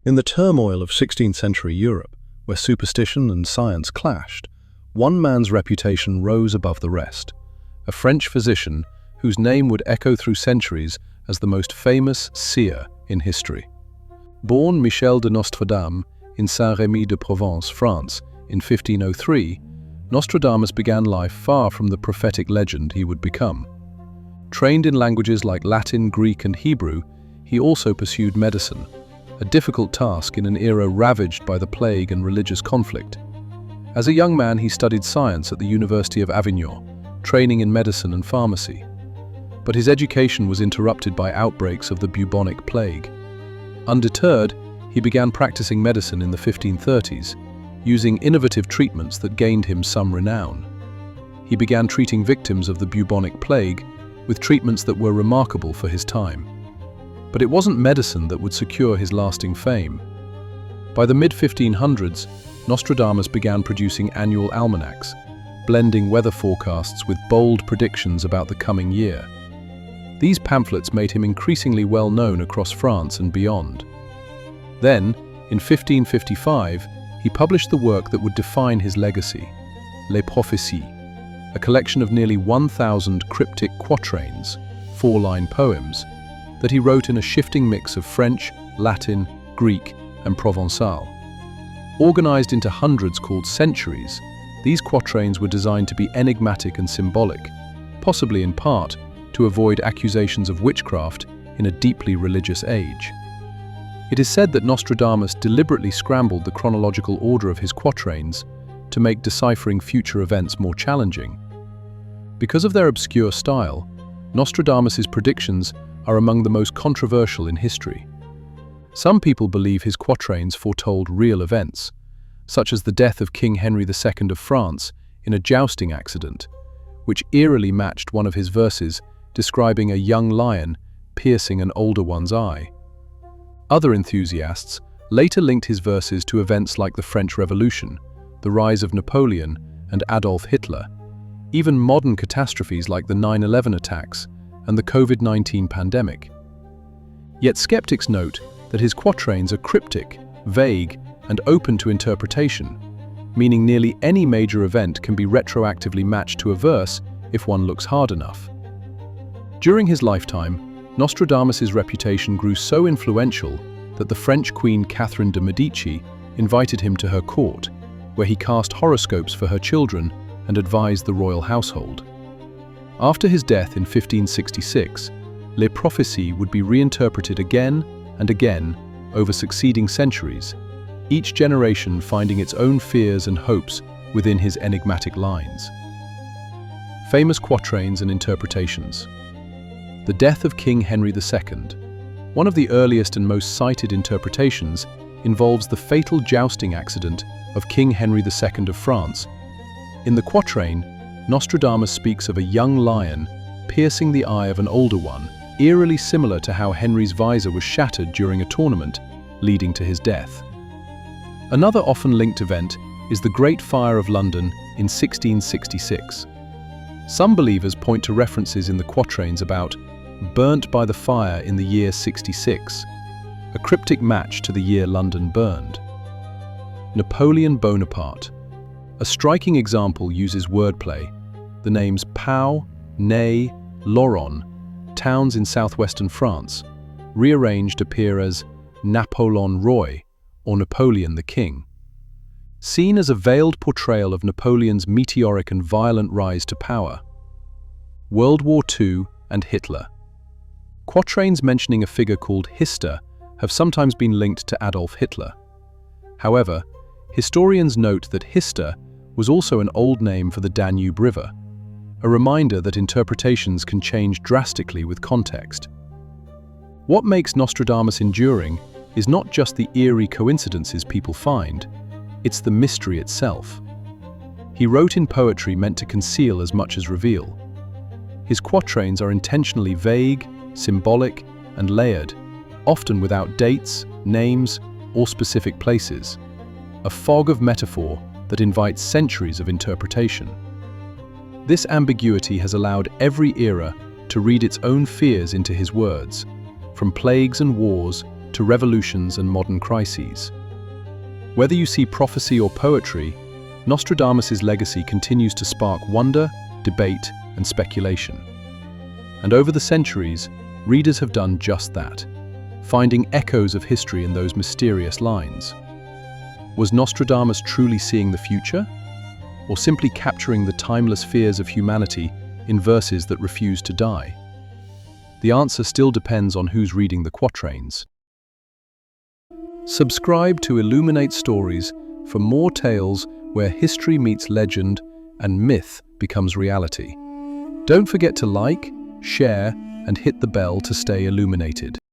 In the turmoil of 16th century Europe, where superstition and science clashed, one man's reputation rose above the rest, a French physician whose name would echo through centuries as the most famous seer in history. Born Michel de Nostredame in Saint-Rémy de Provence, France, in 1503, Nostradamus began life far from the prophetic legend he would become. Trained in languages like Latin, Greek, and Hebrew, he also pursued medicine, a difficult task in an era ravaged by the plague and religious conflict. As a young man, he studied science at the University of Avignon, training in medicine and pharmacy. But his education was interrupted by outbreaks of the bubonic plague. Undeterred, he began practicing medicine in the 1530s, using innovative treatments that gained him some renown. He began treating victims of the bubonic plague with treatments that were remarkable for his time. But it wasn't medicine that would secure his lasting fame. By the mid-1500s, Nostradamus began producing annual almanacs, blending weather forecasts with bold predictions about the coming year. These pamphlets made him increasingly well known across France and beyond. Then, in 1555, he published the work that would define his legacy, Les Prophécies, a collection of nearly 1,000 cryptic quatrains, four-line poems, that he wrote in a shifting mix of French, Latin, Greek, and Provençal. Organized into hundreds called centuries, these quatrains were designed to be enigmatic and symbolic, possibly in part to avoid accusations of witchcraft in a deeply religious age. It is said that Nostradamus deliberately scrambled the chronological order of his quatrains to make deciphering future events more challenging. Because of their obscure style, Nostradamus's predictions are among the most controversial in history. Some people believe his quatrains foretold real events, such as the death of King Henry II of France in a jousting accident, which eerily matched one of his verses describing a young lion piercing an older one's eye. Other enthusiasts later linked his verses to events like the French Revolution, the rise of Napoleon, and Adolf Hitler, even modern catastrophes like the 9/11 attacks and the COVID-19 pandemic. Yet skeptics note that his quatrains are cryptic, vague, and open to interpretation, meaning nearly any major event can be retroactively matched to a verse if one looks hard enough. During his lifetime, Nostradamus's reputation grew so influential that the French Queen Catherine de' Medici invited him to her court, where he cast horoscopes for her children and advised the royal household. After his death in 1566, Les Prophécies would be reinterpreted again and again over succeeding centuries, each generation finding its own fears and hopes within his enigmatic lines. Famous quatrains and interpretations. The death of King Henry II. One of the earliest and most cited interpretations involves the fatal jousting accident of King Henry II of France. In the quatrain, Nostradamus speaks of a young lion piercing the eye of an older one, eerily similar to how Henry's visor was shattered during a tournament, leading to his death. Another often linked event is the Great Fire of London in 1666. Some believers point to references in the quatrains about burnt by the fire in the year 66, a cryptic match to the year London burned. Napoleon Bonaparte. A striking example uses wordplay. The names Pau, Ney, Laurent, towns in southwestern France, rearranged appear as Napoleon Roy or Napoleon the King. Seen as a veiled portrayal of Napoleon's meteoric and violent rise to power. World War II and Hitler. Quatrains mentioning a figure called Hister have sometimes been linked to Adolf Hitler. However, historians note that Hister was also an old name for the Danube River, a reminder that interpretations can change drastically with context. What makes Nostradamus enduring is not just the eerie coincidences people find, it's the mystery itself. He wrote in poetry meant to conceal as much as reveal. His quatrains are intentionally vague, symbolic, and layered, often without dates, names, or specific places. A fog of metaphor that invites centuries of interpretation. This ambiguity has allowed every era to read its own fears into his words, from plagues and wars to revolutions and modern crises. Whether you see prophecy or poetry, Nostradamus' legacy continues to spark wonder, debate, and speculation. And over the centuries, readers have done just that, finding echoes of history in those mysterious lines. Was Nostradamus truly seeing the future, or simply capturing the timeless fears of humanity in verses that refuse to die? The answer still depends on who's reading the quatrains. Subscribe to Illuminate Stories for more tales where history meets legend and myth becomes reality. Don't forget to like, share, and hit the bell to stay illuminated.